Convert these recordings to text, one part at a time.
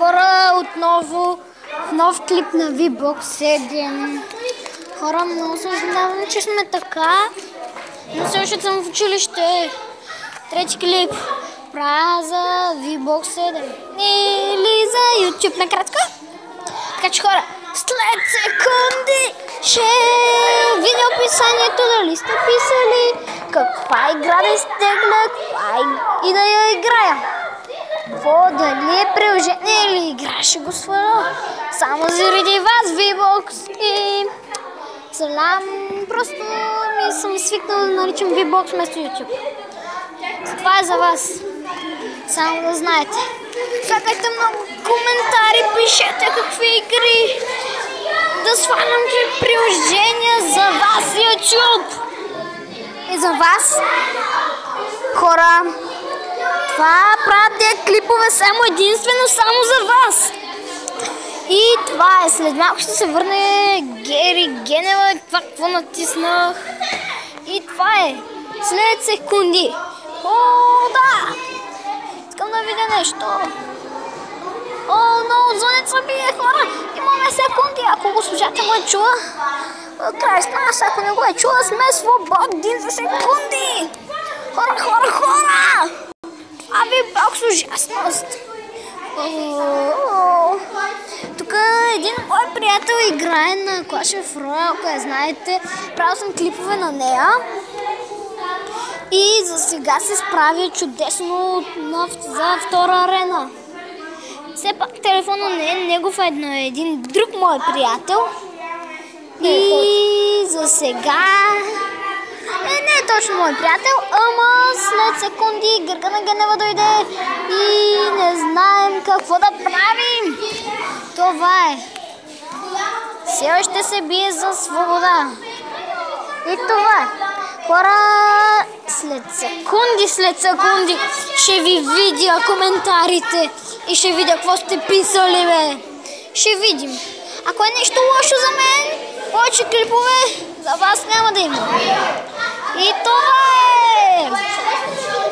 Хора, отново в нов клип на V-Box 7. Хора, много съжалявам, че сме така, но все още съм в училище. Трети клип правя за V-Box 7 или за YouTube накратко. Така че хора, след секунди ще видя описанието, дали сте писали каква игра да изтегля, и да я играя. Какво, дали е приложение или игра, ще го сваля само заради вас, V-Box. И салам, просто ми съм свикнала да наричам V-Box вместо YouTube. Това е за вас, само да знаете. Слагайте много коментари, пишете какви игри да свалям приложения за вас, YouTube. И за вас, хора, това правят тези клипове само единствено само за вас. И това е, след малко ще се върне Гери Генева, това какво натиснах. И това е, след секунди. О, да! Искам да видя нещо. О, много звънеца бие, хора. Имаме секунди, ако госпожата го е чула. Край с нас, ако не го е чула, сме свободни за секунди. Хора, хора, хора! Това V-Box ужасност. Тук един мой приятел играе на Clash of Royale, ако я знаете. Правил съм клипове на нея. И за сега се справя чудесно за втора арена. Все пак телефона не е негов, едно е един друг мой приятел. И за сега не е точно мой приятел, ама след секунди Гергана Генева дойде и не знаем какво да правим. Това е. Все още се бие за свобода. И това е. Хора, след секунди ще ви видя коментарите и ще видя какво сте писали, бе. Ще видим. Ако е нещо лошо за мен, повече клипове за вас няма да има. И това е!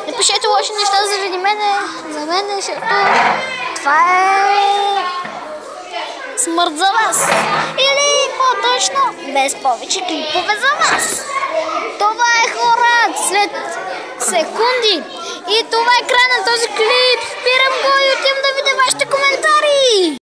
Не пишете лоши неща заради мене, за мен, защото това е смърт за вас. Или по-точно, без повече клипове за вас. Това е, хора, след секунди. И това е край на този клип. Спирам го и отивам да видя вашите коментари.